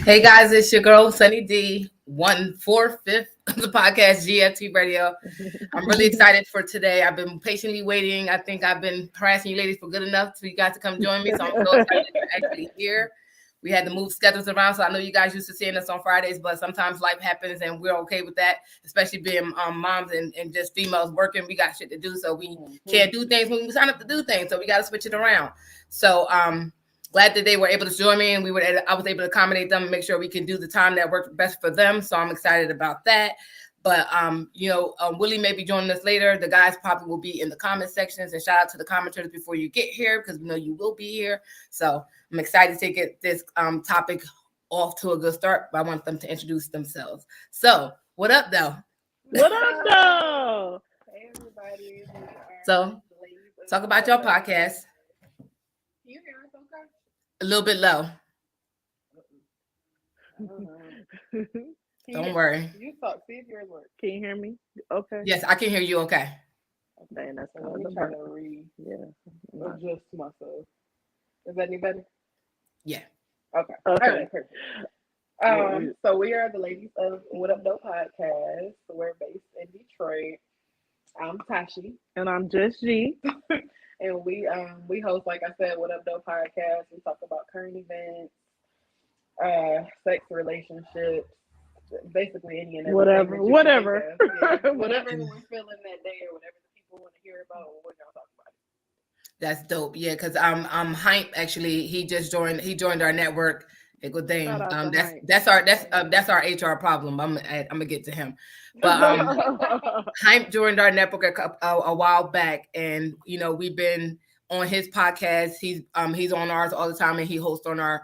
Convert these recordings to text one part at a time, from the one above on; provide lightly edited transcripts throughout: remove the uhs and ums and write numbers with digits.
Hey guys, it's your girl Sunny D, 1/4 of the podcast GFT Radio. I'm really excited for today. I've been patiently waiting. I think I've been harassing you ladies for good enough for you guys to come join me. So I'm so excited you're actually here. We had to move schedules around, so I know you guys used to seeing us on Fridays, but sometimes life happens and we're okay with that, especially being moms and just females working. We got shit to do, so we can't do things when we sign up to do things. So we got to switch it around. So glad that they were able to join me, and I was able to accommodate them and make sure we can do the time that worked best for them. So I'm excited about that. But Willie may be joining us later. The guys probably will be in the comment sections, and shout out to the commenters before you get here, because we know you will be here. So I'm excited to get this topic off to a good start. But I want them to introduce themselves. So what up, though? What up, though? Hey, everybody. So talk about your podcast. You hear us okay? A little bit low. Don't worry. You talk. See if yours works. Can you hear me? Okay. Yes, I can hear you okay. Okay, that's So let me try to adjust myself. Is that any better? Yeah. Okay. Okay. All right, perfect. So we are the ladies of WhatUpDoe podcast. We're based in Detroit. I'm Tashi. And I'm just G. And we host, like I said, WhatUpDoe podcast. We talk about current events, sex, relationships, basically any and everything. Whatever. Yeah, whatever we're feeling that day, or whatever the people want to hear about, we're gonna talk about it. That's dope. Yeah, because Hype actually he joined our network. Hey, good thing. That's our HR problem. I'm gonna get to him. But Hype joined our network a while back, and we've been on his podcast. He's on ours all the time, and he hosts on our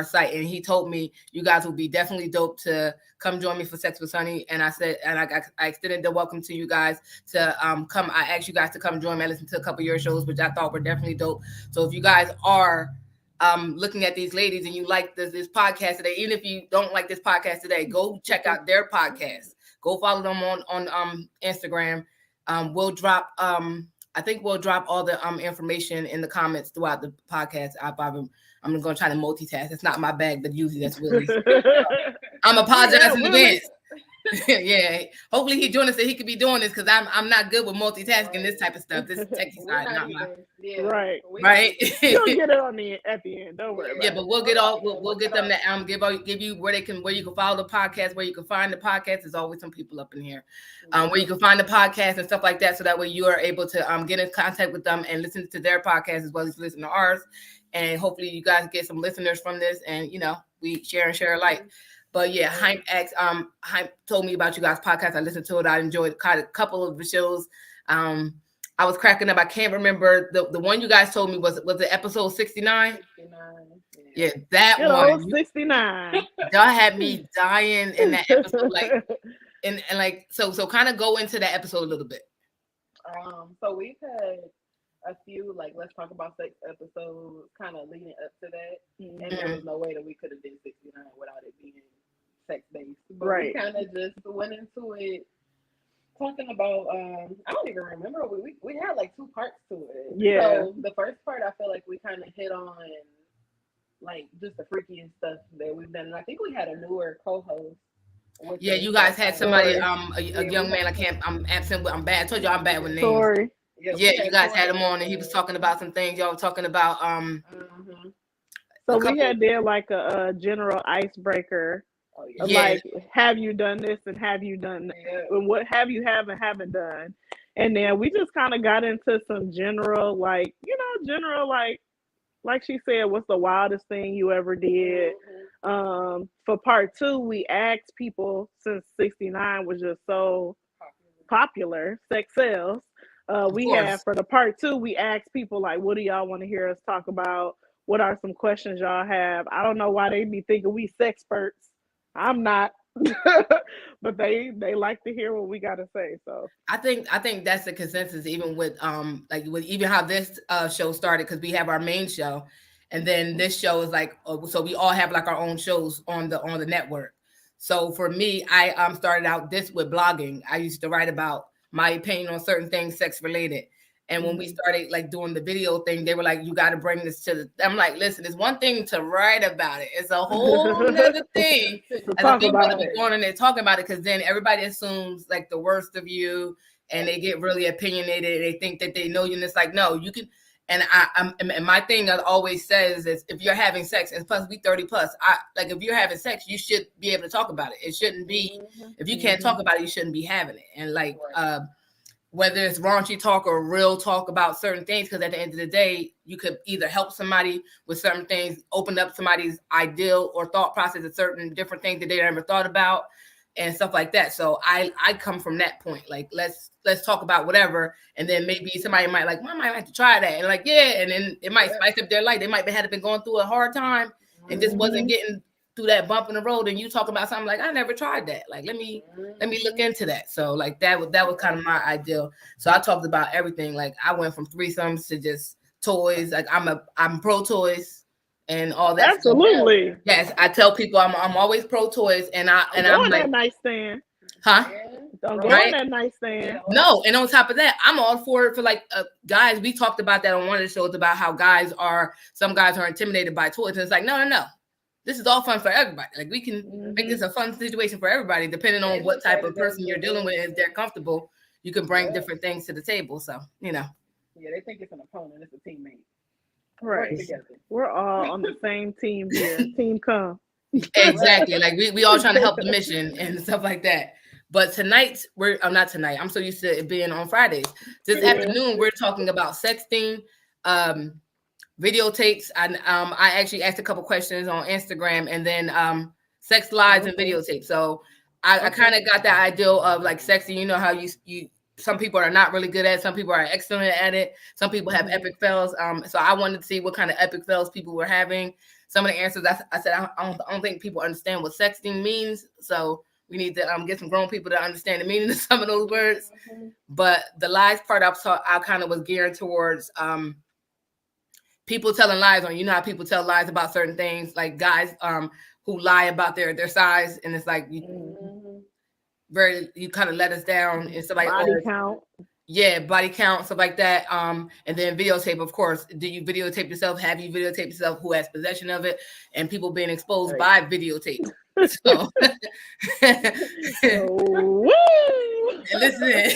site. And he told me you guys will be definitely dope to come join me for Sex with Sunny. And I said, and I extended the welcome to you guys to come. I asked you guys to come join me. I listened to a couple of your shows, which I thought were definitely dope. So if you guys are looking at these ladies and you like this podcast today, even if you don't like this podcast today, go check out their podcast. Go follow them on Instagram. We'll drop I think we'll drop all the information in the comments throughout the podcast. I'm going to try to multitask. It's not my bag, but usually that's Willie's. I'm apologizing in advance. Yeah, hopefully he joined us so he could be doing this, because I'm not good with multitasking this type of stuff. This is techie side, not mine. Right. You'll get it at the end. Don't worry. But we'll get them to give you where you can follow the podcast, where you can find the podcast. There's always some people up in here, where you can find the podcast and stuff like that, so that way you are able to get in contact with them and listen to their podcast as well as listen to ours. And hopefully you guys get some listeners from this, and we share alike. But yeah, Hype told me about you guys' podcast. I listened to it. I enjoyed a couple of the shows. I was cracking up. I can't remember the one you guys told me was it episode 69? 69. Yeah, that one. 69. Y'all had me dying in that episode. So kind of go into that episode a little bit. So we've had a few let's talk about sex episodes kind of leading up to that, and there was no way that we could have did 69 without it being sex based. But we kind of just went into it talking about I don't even remember, we had 2 parts to it. Yeah. So the first part, I feel like we kind of hit on just the freakiest stuff that we've done, and I think we had a newer co-host. Yeah, you guys had somebody a young man. I'm absent. I'm bad. I told you I'm bad with names. Sorry. Yeah, you guys had him on, and he was talking about some things. Y'all were talking about So we had there a general icebreaker. Have you done this and have you done that? Yeah. And what have you and haven't done? And then we just kind of got into some general like she said, what's the wildest thing you ever did? For part 2, we asked people, since 69 was just so popular, sex sells. We have, for the part 2, we asked people like, what do y'all want to hear us talk about? What are some questions y'all have? I don't know why they be thinking we sexperts. I'm not. But they like to hear what we got to say. So I think that's the consensus, even with like with even how this show started, because we have our main show, and then this show is like, so we all have like our own shows on the network. So for me, I started out this with blogging. I used to write about my opinion on certain things sex related. And when we started like doing the video thing, they were like, you got to bring this to the, I'm like, listen, it's one thing to write about it. It's a whole nother thing as people to be going in there talking about it, because then everybody assumes like the worst of you and they get really opinionated. They think that they know you. And it's like, no, you can. And and my thing I always says is, if you're having sex, and plus we 30 plus, like if you're having sex, you should be able to talk about it. It shouldn't be, if you can't talk about it, you shouldn't be having it. And like, whether it's raunchy talk or real talk about certain things, because at the end of the day, you could either help somebody with certain things, open up somebody's ideal or thought process of certain different things that they never thought about and stuff like that. So I come from that point. Like, let's talk about whatever. And then maybe somebody might like, well, I might have to try that. And like, yeah. And then it might spice up their life. They might have been going through a hard time and just wasn't getting through that bump in the road, and you talk about something like, I never tried that. Like, let me look into that. So like that was kind of my ideal. So I talked about everything. Like, I went from threesomes to just toys. Like, I'm pro toys and all that. Absolutely. Stuff. Yes, I tell people I'm always pro toys, and I'm like, that nightstand. Huh? Don't go on that nightstand. No, and on top of that, I'm all for it for like guys. We talked about that on one of the shows about how some guys are intimidated by toys, and it's like, no. This is all fun for everybody. Like, we can make this a fun situation for everybody, depending on what type of person you're dealing with. If they're comfortable, you can bring different things to the table. So, you know. Yeah, they think it's an opponent. It's a teammate. Right. We're all on the same team here. Team come. Exactly. Like, we all trying to help the mission and stuff like that. But tonight, not tonight. I'm so used to it being on Fridays. This afternoon, we're talking about sexting, videotapes. I actually asked a couple questions on Instagram, and then sex lives and videotapes. So I kind of got that idea of like sexting. You know how you some people are not really good at it. Some people are excellent at it. Some people have epic fails. So I wanted to see what kind of epic fails people were having. Some of the answers I said, I don't think people understand what sexting means. So we need to get some grown people to understand the meaning of some of those words. But the lies part, I kind of was geared towards people telling lies on, you know how people tell lies about certain things, like guys who lie about their size, and it's like you kind of let us down and stuff like body count. Yeah, body count, stuff like that. And then videotape, of course. Do you videotape yourself? Have you videotaped yourself? Who has possession of it? And people being exposed by videotape. So listen.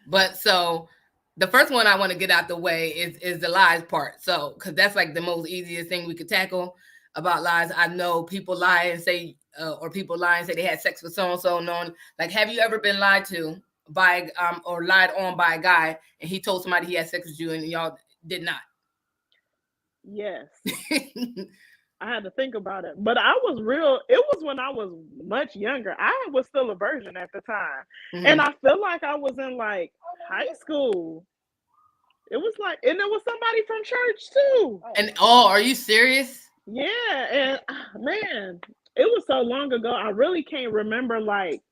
But so the first one I want to get out the way is the lies part. So, because that's like the most easiest thing we could tackle about lies. I know people lie and say, or people lie and say they had sex with so-and-so. Like, have you ever been lied to by, or lied on by a guy, and he told somebody he had sex with you and y'all did not? Yes. I had to think about it. But it was when I was much younger. I was still a virgin at the time. And I feel like I was in like high school. It was like, and it was somebody from church too. And are you serious? Yeah, and man, it was so long ago. I really can't remember like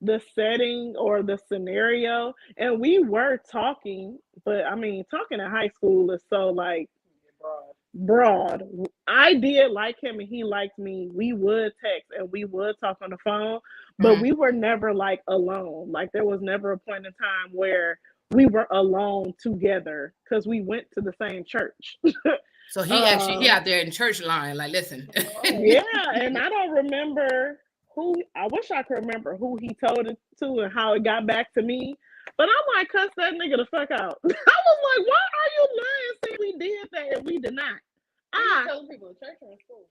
the setting or the scenario. And we were talking, but I mean, talking in high school is so like broad. I did like him and he liked me. We would text and we would talk on the phone, but we were never like alone. Like, there was never a point in time where we were alone together because we went to the same church. So he out there in church line, like, listen. Yeah, and I don't remember I wish I could remember who he told it to and how it got back to me. But I might cuss that nigga the fuck out. I was like, why are you lying saying we did that and we did not? I told people in church or in school.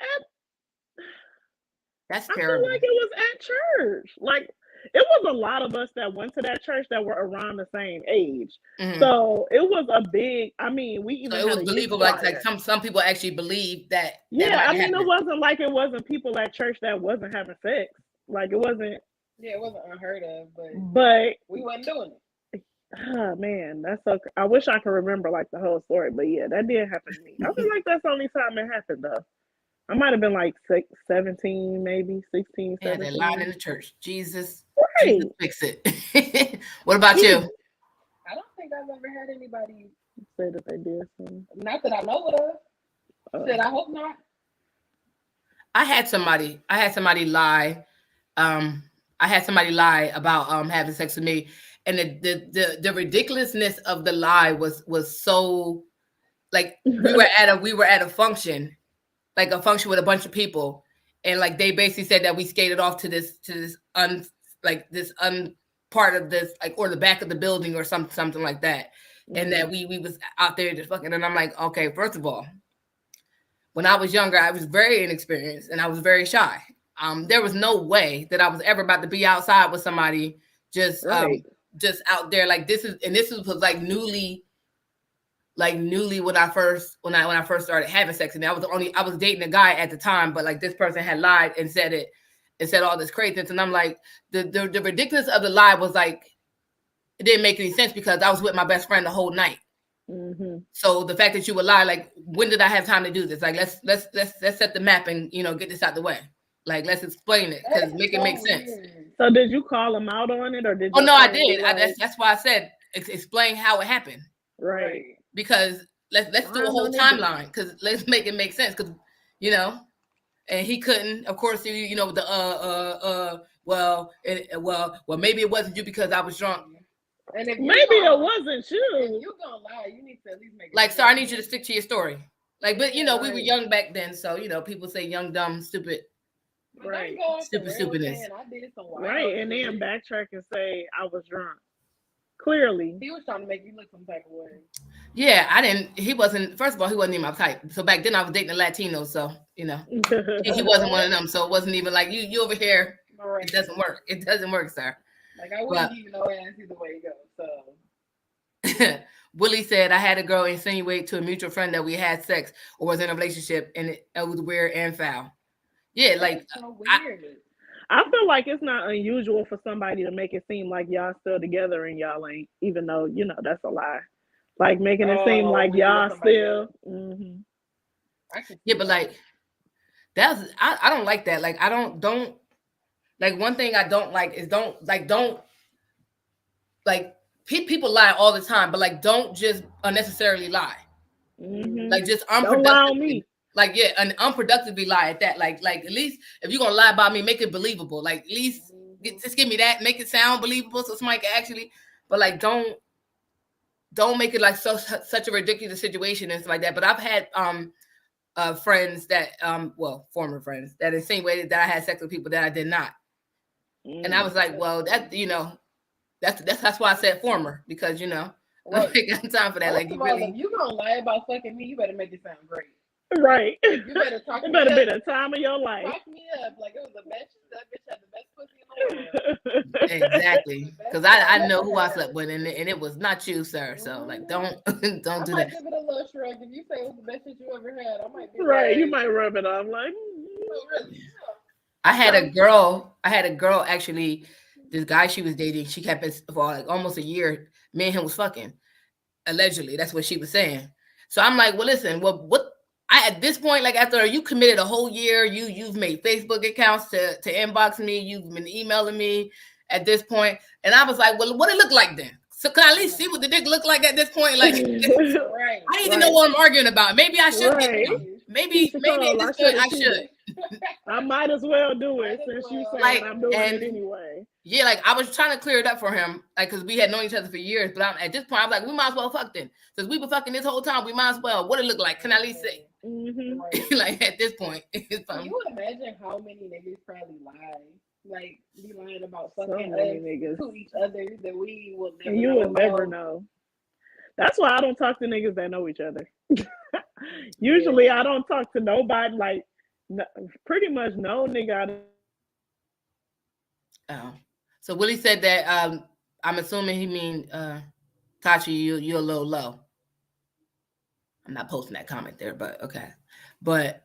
That's terrible. I feel like it was at church. Like, it was a lot of us that went to that church that were around the same age. So it was a big, I mean, we even so it was believable. Like some people actually believe that. Yeah, I mean, it wasn't like it wasn't people at church that wasn't having sex. Like it wasn't. Yeah, it wasn't unheard of, but we wasn't doing it. Oh man, that's so. I wish I could remember like the whole story, but yeah, that did happen to me. I feel like that's the only time it happened though. I might have been like 17, maybe 16, 17. Yeah, they lied in the church. Jesus, right. Jesus fix it. What about you? I don't think I've ever had anybody say that they did something. Not that I know of. Said I hope not. I had somebody lie. I had somebody lie about having sex with me, and the ridiculousness of the lie was so like we were at a function, like a function with a bunch of people, and like they basically said that we skated off to this part of this, like, or the back of the building or something like that, and that we was out there just fucking. And I'm like, okay, first of all, when I was younger, I was very inexperienced and I was very shy. There was no way that I was ever about to be outside with somebody just out there like this. This was like newly when I first started having sex. And I was dating a guy at the time, but like this person had lied and said all this craziness. And I'm like, the ridiculous of the lie was like, it didn't make any sense because I was with my best friend the whole night. Mm-hmm. So the fact that you would lie, like, when did I have time to do this? Like, let's set the map and get this out the way. Like, let's explain it because make it make sense. So did you call him out on it, or did? Oh no, I did. That's why I said explain how it happened. Right. Because let's do a whole timeline because let's make it make sense because and he couldn't. Of course, well maybe it wasn't you because I was drunk. And if maybe it wasn't you. If you're gonna lie, you need to at least make it like. So I need you to stick to your story. Like, but we were young back then, so people say young, dumb, stupid. Right. Stupidness. Right, and then backtrack and say I was drunk. Clearly, he was trying to make you look some type of way. Yeah, I didn't. He wasn't. First of all, he wasn't even my type. So back then, I was dating a Latino. So he wasn't one of them. So it wasn't even like you over here. Right. It doesn't work. It doesn't work, sir. Like I wouldn't even know ass either way it goes. So Willie said I had a girl insinuate to a mutual friend that we had sex or was in a relationship, and it was weird and foul. Yeah, like so weird. I feel like it's not unusual for somebody to make it seem like y'all still together and y'all ain't, even though that's a lie. Like making it seem like y'all still. Mm-hmm. Yeah, but like I don't like that. Like I don't like one thing I don't like is don't people lie all the time, but like don't just unnecessarily lie. Mm-hmm. Like just unproductively. Don't lie on me. Like and unproductively lie at that. Like at least if you're gonna lie about me, make it believable. Like at least just give me that, make it sound believable so somebody can actually. But like don't make it like such a ridiculous situation and stuff like that. But I've had friends that former friends that insinuated that I had sex with people that I did not. And I was like, well, that that's why I said former, because I ain't got time for that. Like, if you gonna lie about fucking me, you better make it sound great. Right. You better talk. It better be the time of your life. Talk me up like it was the best. That bitch had the best pussy in the world. Exactly. Because I know who I slept with, and it was not you, sir. So like, don't do that. I might give it a little shrug. If you say it was the best shit you ever had, I might be right. You might rub it off like. Really? I had a girl actually. This guy she was dating, she kept it for like almost a year. Me and him was fucking. Allegedly, that's what she was saying. So I'm like, well, listen, what? At this point, like after you committed a whole year, you've made Facebook accounts to inbox me, you've been emailing me at this point, and I was like, well, what it look like then? So can I at least see what the dick look like at this point? Like, right, I need to know what I'm arguing about. Maybe I should. Maybe at this point I should. I might as well do it since you said I'm doing it anyway. Yeah, like I was trying to clear it up for him, like because we had known each other for years. But at this point, I was like, we might as well fuck then. Since we been fucking this whole time, we might as well. What it look like? Can I at least say? Mm-hmm. Right. Like at this point, it's fun. Can you imagine how many niggas probably lie? Like be lying about fucking niggas to each other that we will never. You will never know. That's why I don't talk to niggas that know each other. Usually, I don't talk to nobody. Like pretty much no nigga. So Willie said that I'm assuming he mean Tachi, you're a little low. I'm not posting that comment there, but okay. But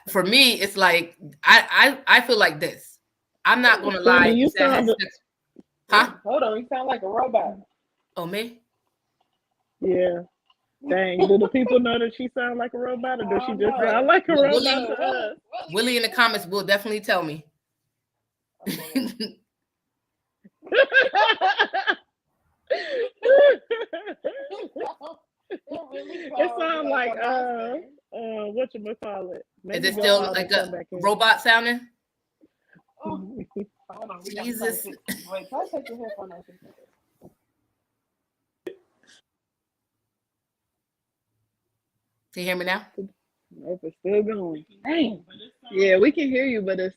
for me, it's like I feel like this. I'm not gonna lie. You sound, huh? Hold on, you sound like a robot. Oh, me? Yeah. Dang, do the people know that she sound like a robot, or does she just sound like a robot to us? Willie in the comments will definitely tell me. It sounds like whatchamacallit. Is it still like a robot sounding? Oh, hold on, Jesus. Wait, try to take your headphone off. Can you hear me now? Nope, it's still going. Dang. Yeah, we can hear you, but it's.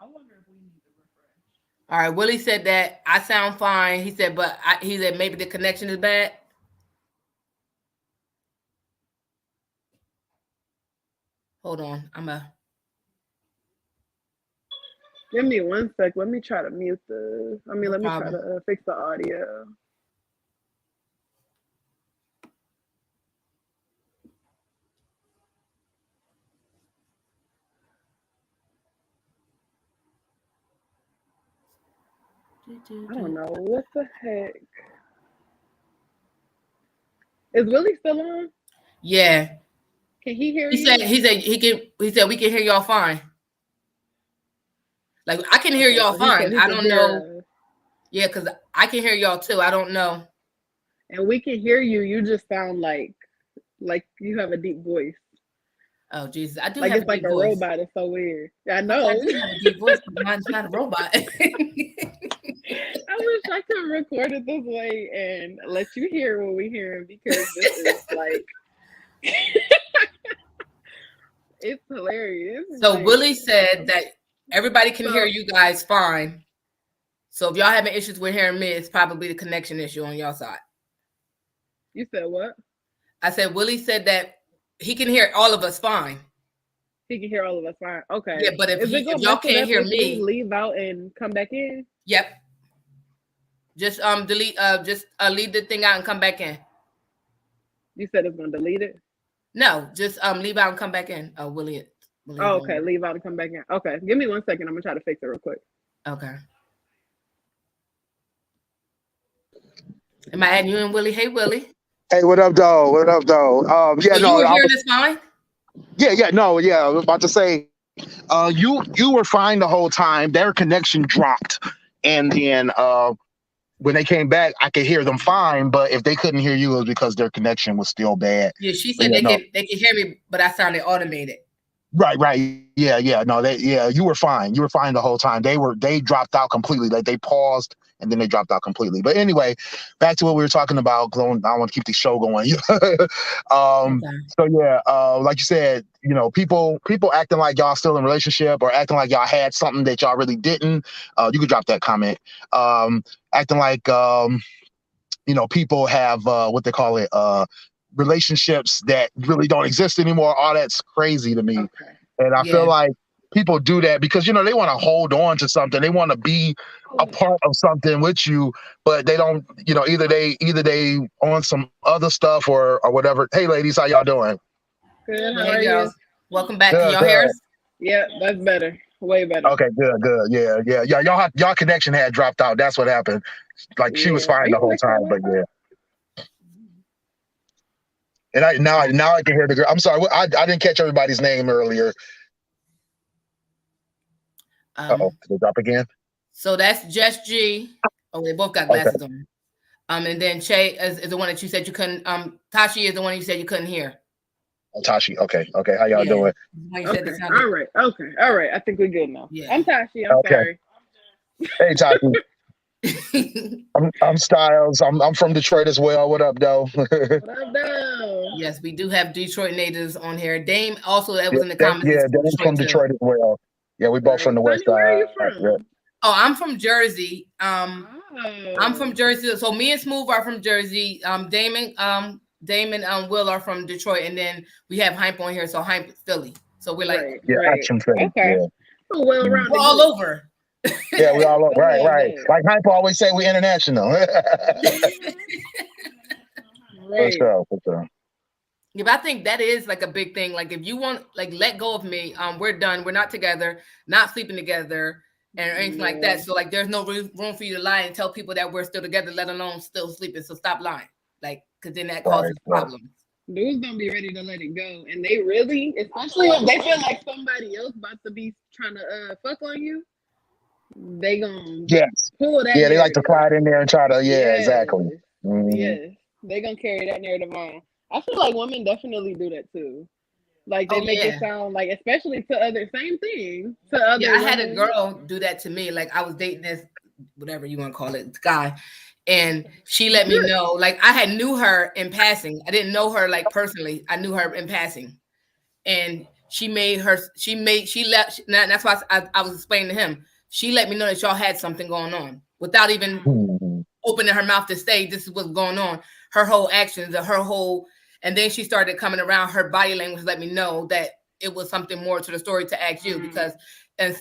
I wonder if we need to refresh. All right, Willie said that I sound fine. He said, but he said maybe the connection is bad. Hold on, Give me 1 sec. Let me try to mute the. Let me try to fix the audio. I don't know what the heck. Is Willie still on? Yeah. Can he hear you? He said we can hear y'all fine. Like I can hear y'all fine. I don't know. Yeah, because I can hear y'all too. I don't know. And we can hear you. You just sound like you have a deep voice. Oh Jesus, I do like have it's a like deep a voice. Robot. It's so weird. I know. I do have a deep voice, but mine's not a robot. I wish I could record it this way and let you hear what we hearing, because this is like it's hilarious. So like, Willie said that everybody can hear you guys fine. So if y'all having issues with hearing me, it's probably the connection issue on y'all side. You said what? I said Willie said that he can hear all of us fine. He can hear all of us fine. Okay. Yeah, but if y'all can't hear me, leave out and come back in. Yep. Just delete. Just leave the thing out and come back in. You said it's gonna delete it. No, just leave out and come back in. Oh, Willie. Oh, okay. Leave out and come back in. Okay. Give me 1 second. I'm gonna try to fix it real quick. Okay. Am I adding you in, Willie? Hey, Willie. Hey, what up, though? What up, though? Yeah, so no, you were hearing this fine? Yeah. I was about to say, you were fine the whole time. Their connection dropped, and then when they came back, I could hear them fine. But if they couldn't hear you, it was because their connection was still bad. Yeah, she said they can hear me, but I sounded automated. Right. Yeah. No, you were fine. You were fine the whole time. They dropped out completely. Like they paused and then they dropped out completely. But anyway, back to what we were talking about. I want to keep the show going. So yeah, like you said, people acting like y'all still in a relationship or acting like y'all had something that y'all really didn't. You could drop that comment. Acting like people have what they call it, relationships that really don't exist anymore. All that's crazy to me. Okay. And I feel like people do that because, they want to hold on to something. They want to be a part of something with you, but they don't, either they on some other stuff or whatever. Hey ladies, how y'all doing? Good. How are you? Welcome back. Can y'all hear us? Yeah, that's better. Way better. Okay, good. Yeah. Y'all connection had dropped out. That's what happened. Like she was fine the whole time, but yeah. And now I can hear the girl. I'm sorry, I didn't catch everybody's name earlier. Did they drop again? So that's Jess G. Oh, they both got glasses on. And then Che is the one that you said you couldn't. Tashi is the one you said you couldn't hear. Oh, Tashi. Okay. How y'all doing? Okay. All right. I think we're good now. Yeah. I'm Tashi. I'm sorry. Hey, Tashi. I'm Styles. I'm from Detroit as well. What up, though? Yes, we do have Detroit natives on here. Dame also that was in the comments. Yeah, Dame's from Detroit as well. Yeah, we both from the West Side. Where are you from? Yeah. Oh, I'm from Jersey. I'm from Jersey. So me and Smooth are from Jersey. Damon and Will are from Detroit, and then we have Hype on here. So Hype is Philly. So we're like Action Philly. Okay. Yeah. Well-rounded. We're all over. Yeah, we all I right, love right. that. Like Hype always say, we international. For Right. sure, for sure. Yeah, but I think that is like a big thing. Like if you want, like, let go of me, we're done. We're not together, not sleeping together, and anything like that. So like, there's no room for you to lie and tell people that we're still together, let alone still sleeping. So stop lying, like, because then that causes problems. Dudes don't be ready to let it go, and they really, especially if they feel like somebody else about to be trying to fuck on you, they gonna pull that. Yeah, they like narrative. to slide in there and try to. Yeah, exactly. Yes, they gonna carry that narrative on. I feel like women definitely do that too. Like they make it sound like, especially to other, same thing to other. Yeah, I had a girl do that to me. Like I was dating this, whatever you want to call it, guy, and she let me know. Like I had knew her in passing. I didn't know her like personally. I knew her in passing, and she left. And that's why I was explaining to him. She let me know that y'all had something going on without even opening her mouth to say this is what's going on. Her whole actions, and then she started coming around. Her body language let me know that it was something more to the story to ask you, because and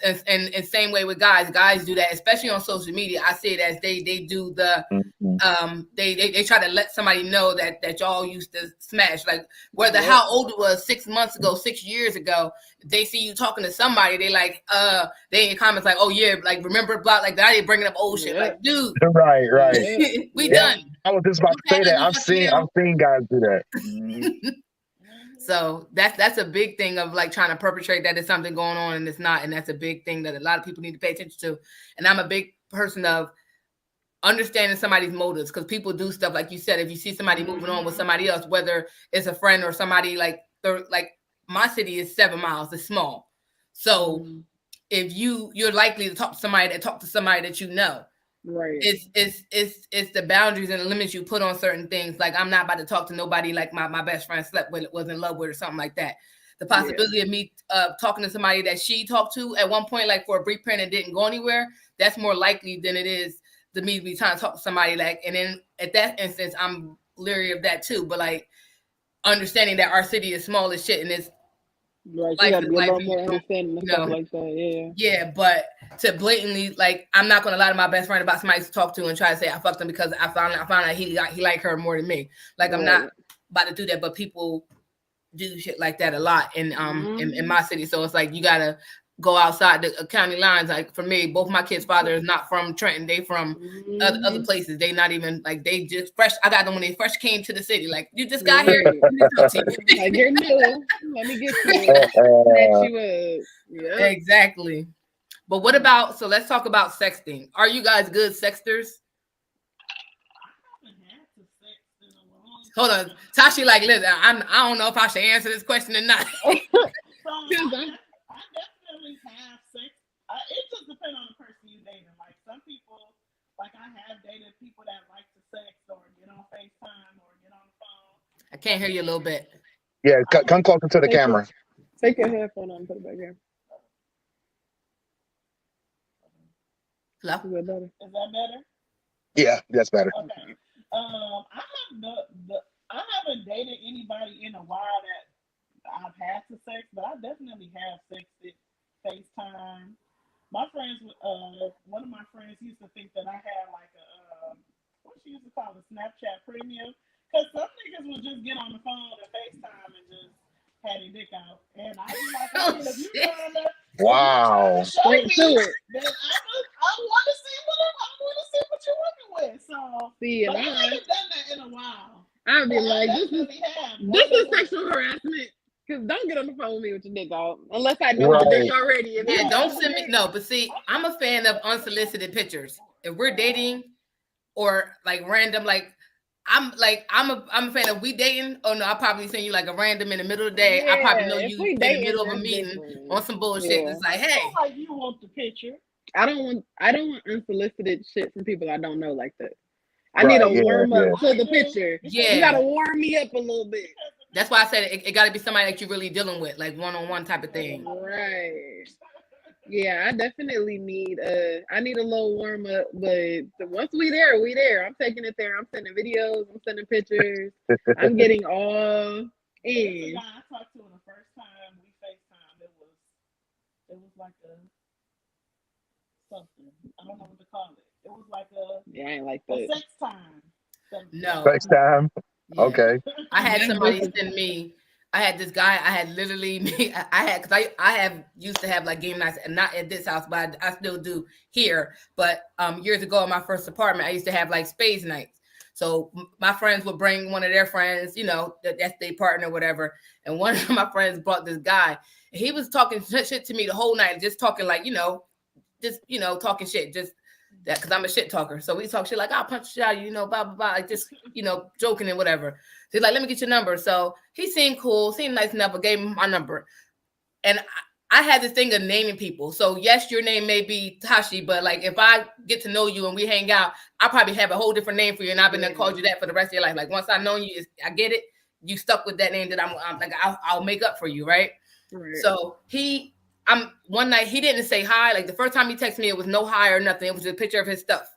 same way with guys do that, especially on social media. I see it as they do the they try to let somebody know that y'all used to smash, like whether how old it was, 6 months ago, 6 years ago. They see you talking to somebody, they like they in your comments like, oh yeah, like remember blah, like that, they bringing up old shit, like dude, right we done. I was just about to say that. I've seen guys do that. So that's a big thing of like trying to perpetrate that there's something going on and it's not, and that's a big thing that a lot of people need to pay attention to. And I'm a big person of understanding somebody's motives, because people do stuff like you said. If you see somebody moving on with somebody else, whether it's a friend or somebody, like my city is 7 miles, it's small, so if you're likely to talk to somebody that you know. Right. It's the boundaries and the limits you put on certain things. Like I'm not about to talk to nobody like my best friend slept with, was in love with, or something like that. The possibility of me talking to somebody that she talked to at one point, like for a brief period, and didn't go anywhere, that's more likely than it is to me to be trying to talk to somebody like, and then at that instance, I'm leery of that too. But like understanding that our city is small as shit, and it's right, you gotta be a little more understanding and stuff like that. Yeah, but to blatantly, like, I'm not gonna lie to my best friend about somebody to talk to and try to say I fucked him because I found out he liked her more than me. Like I'm not about to do that, but people do shit like that a lot in my city. So it's like you gotta go outside the county lines. Like for me, both my kids' father is not from Trenton. They from other places. They not even like, they just fresh. I got them when they first came to the city. Like, you just got here. Like you're new. Let me get you. Snatch you up. Exactly. But what about, so let's talk about sexting. Are you guys good sexters? Hold on, Tashi, like, listen, I don't know if I should answer this question or not. I definitely have sex. It just depends on the person you dating. Like some people, like I have dated people that like to sex or get on FaceTime or get on the phone. I can't hear you a little bit. Yeah, come closer to the camera. Take your headphone on and put it back here. Hello? Is that better? Is that better? Yeah, that's better. Okay. I haven't dated anybody in a while that I've had to sex, but I definitely have sexted FaceTime. My friends, one of my friends used to think that I had like a what she used to call a Snapchat premium, because some niggas would just get on the phone and FaceTime and just had their dick out, and I'd be like, if you trying to, wow, straight to it, then I want to see what you're working with. So, but I haven't done that in a while. I'd be like, this is sexual harassment. Because don't get on the phone with me with your dick out. Unless I know the dick already. Yeah, don't send me, no, but see, I'm a fan of unsolicited pictures. If we're dating or like random, like I'm a fan of, we dating, oh no, I'll probably send you like a random in the middle of the day. I probably know you in the middle of a meeting on some bullshit. It's like, hey. Like you want the picture. I don't want unsolicited shit from people I don't know like that. I need a warm up to the picture. Yeah. You gotta warm me up a little bit. That's why I said it gotta be somebody that you're really dealing with, like one-on-one type of thing. Right. Yeah, I definitely need a little warm up, but once we there. I'm taking it there. I'm sending videos, I'm sending pictures. I'm getting all in. The guy I talked to the first time we FaceTime, it was like a something. I don't know what to call it. It was like I ain't like a that. sex time. No. Sex time. Yeah. Okay. I had somebody send me. I had this guy. I had literally me. I had because I have used to have like game nights, and not at this house, but I still do here. But years ago in my first apartment, I used to have like spades nights. So my friends would bring one of their friends, you know, that's their partner, whatever. And one of my friends brought this guy. And he was talking shit to me the whole night, just talking like, talking shit, just that because I'm a shit talker. So we talk shit like, I'll punch you out, blah, blah, blah, like just, joking and whatever. So he's like, let me get your number. So he seemed cool, seemed nice enough, but gave him my number. And I had this thing of naming people. So yes, your name may be Tashi, but like if I get to know you and we hang out, I probably have a whole different name for you, and I've been called you that for the rest of your life. Like once I know you, I get it. You stuck with that name that I'm like I'll make up for you, right? So one night he didn't say hi. Like the first time he texted me, it was no hi or nothing. It was a picture of his stuff.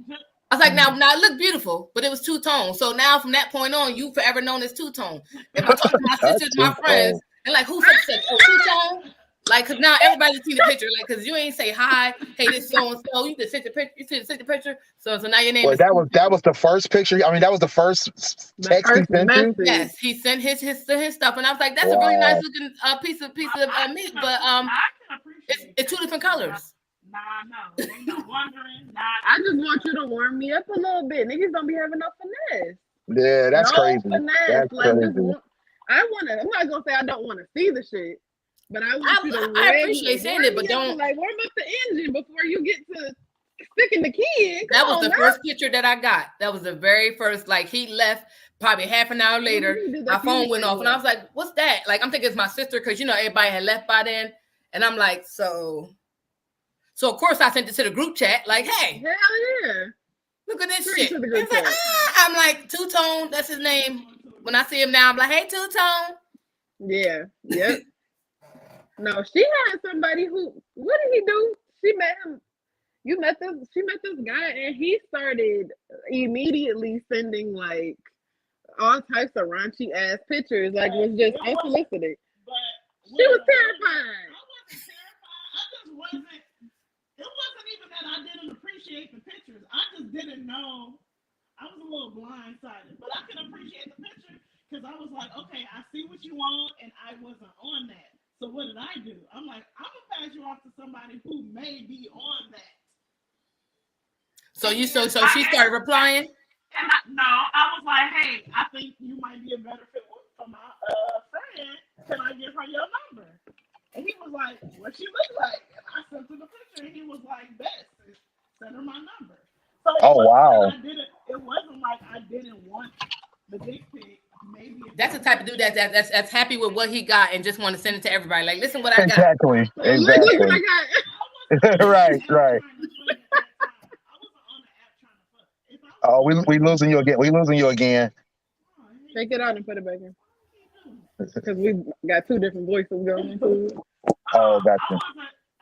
I was like, now it looked beautiful, but it was two-tone. So now from that point on, you forever known as two-tone. If I talk to my sisters, my friends, and like, who's such? Oh, two-tone? Like, cause now everybody see the picture. Like, cause you ain't say hi. Hey, this so and so. You just sent the picture. You sent the picture. So now your name. Well, that was the first picture. I mean, that was the first text he sent you. Yes, he sent his stuff, and I was like, that's a really nice looking piece of meat, but it's two different colors. No, ain't no wondering. I just want you to warm me up a little bit. Niggas don't be having no finesse. Yeah, that's crazy. Finesse. That's like, crazy. I'm not gonna say I don't want to see the shit, but I want you to. I appreciate saying it, but don't like warm up the engine before you get to sticking the key in. That was the first picture that I got. That was the very first. Like he left probably half an hour later. My phone went off, and I was like, "What's that?" Like I'm thinking it's my sister because everybody had left by then, and I'm like, So of course I sent it to the group chat. Like, hey, hell yeah, look at this shit. I'm like, two-tone. That's his name. When I see him now, I'm like, hey, two-tone. Yeah. Yep. No, she had somebody who. What did he do? She met him. She met this guy, and he started immediately sending like all types of raunchy ass pictures. Like was just unsolicited. She was terrified. I wasn't terrified. I just wasn't. It wasn't even that I didn't appreciate the pictures. I just didn't know. I was a little blindsided, but I could appreciate the picture because I was like, okay, I see what you want, and I wasn't on that. So what did I do? I'm like, I'm gonna pass you off to somebody who may be on that. So she started replying. And I was like, hey, I think you might be a better fit for my friend. Can I give her your number? And he was like, what she look like? And I sent her the picture, and he was like, best, send her my number. So it wasn't like I didn't want the dick pic. Maybe that's the type of dude that's happy with what he got and just want to send it to everybody. Like, listen what I got. Exactly. Look what I got. Right. Oh, we losing you again. We losing you again. Take it out and put it back in. Because we got two different voices going into it. Oh, gotcha.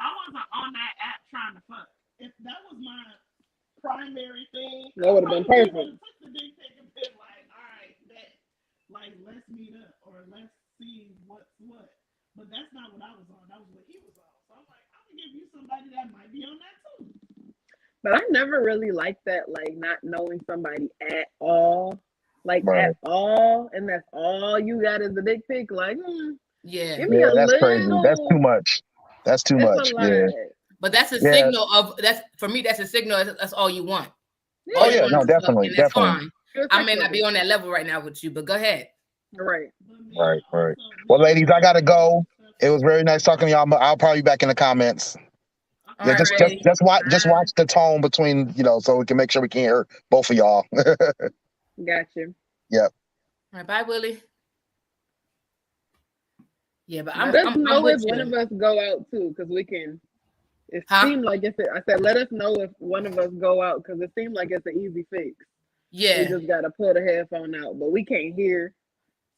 I wasn't on that app trying to fuck. If that was my primary thing, that would have been perfect. I took the dick pic and been like, all right, like let's meet up or let's see what's what. But that's not what I was on. That was what he was on. So I'm like, I'm gonna give you somebody that might be on that too. But I never really liked that, like not knowing somebody at all. Like at all, and that's all you got is a dick pic. Like, give me that's crazy. That's too much. That's too much. Yeah. But that's a signal of for me. That's a signal. That's all you want. Oh yeah, no, definitely, that's definitely. Fine. I may not be on that level right now with you, but go ahead. Right. Well, ladies, I gotta go. It was very nice talking to y'all. I'll probably be back in the comments. Yeah, just watch the tone between, so we can make sure we can hear both of y'all. Gotcha. Yep. All right, bye, Willie. Yeah, but let us know if one of us go out too, because we can. It seemed like I said, let us know if one of us go out, because it seemed like it's an easy fix. Yeah. We just gotta pull the headphone out, but we can't hear.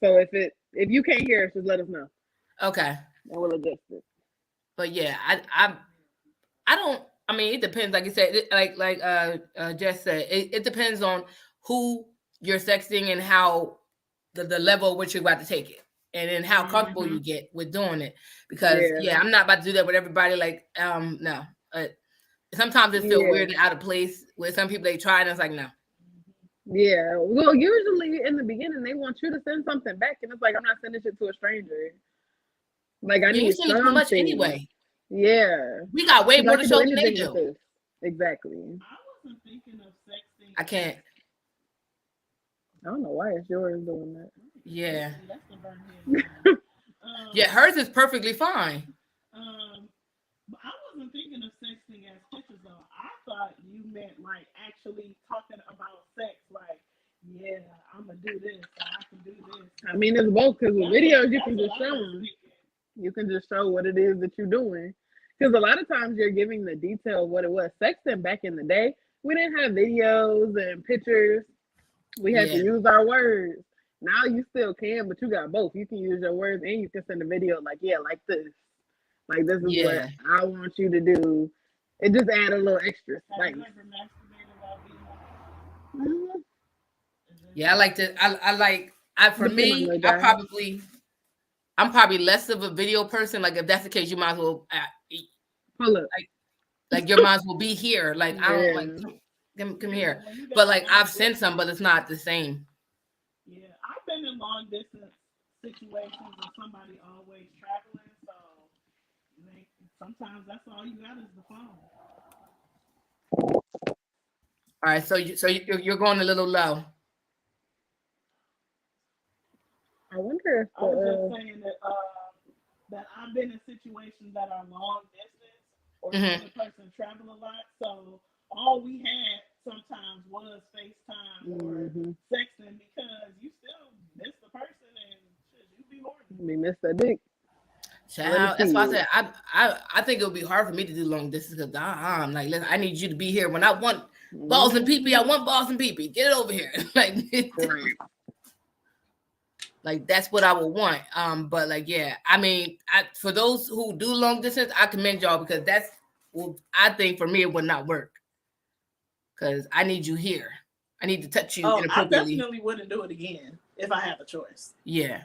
So if you can't hear us, just let us know. Okay. And we'll adjust it. But yeah, I don't. I mean, it depends. Like you said, like Jess said, it depends on who you're sexting and how the level at which you're about to take it, and then how comfortable you get with doing it. Because I'm not about to do that with everybody. Like, no. sometimes it feels weird and out of place with some people. They try and it's like, no. Yeah. Well, usually in the beginning they want you to send something back, and it's like, I'm not sending shit to a stranger. Like, I need something. Too much anyway. Yeah. We got way more to show than they do. Exactly. I wasn't thinking of sexting. I can't. I don't know why it's yours doing that. Yeah. That's the burn yeah, hers is perfectly fine. But I wasn't thinking of sexting as pictures though. I thought you meant like actually talking about sex, like, yeah, I'm gonna do this, or I can do this. I mean, it's both, because with videos you can just show them. You can just show what it is that you're doing. Because a lot of times you're giving the detail of what it was. Sexting back in the day, we didn't have videos and pictures. We had to use our words. Now you still can, but you got both. You can use your words and you can send a video like, yeah, like this. Like, this is what I want you to do. It just add a little extra spice. Yeah, I like to. I'm probably less of a video person. Like, if that's the case, you might as well pull up. Like you might as well be here. Like, I don't like come here. But like, I've sent some, but it's not the same. Yeah, I've been in long distance situations where somebody always traveling, so sometimes that's all you got is the phone. All right, so you're going a little low. I wonder if I was just saying that I've been in situations that are long distance or the person travel a lot, so all we had sometimes was FaceTime or sexting, because you still miss the person and you be horny. We miss that dick. Child, that's why I said I think it would be hard for me to do long distance, because I'm like, listen, I need you to be here when I want balls and pee-pee. I want balls and pee-pee. Get it over here. Like that's what I would want. But like, yeah, I mean, for those who do long distance, I commend y'all, because that's, well, I think for me it would not work, because I need you here. I need to touch you inappropriately. I definitely wouldn't do it again if I had the choice. Yeah.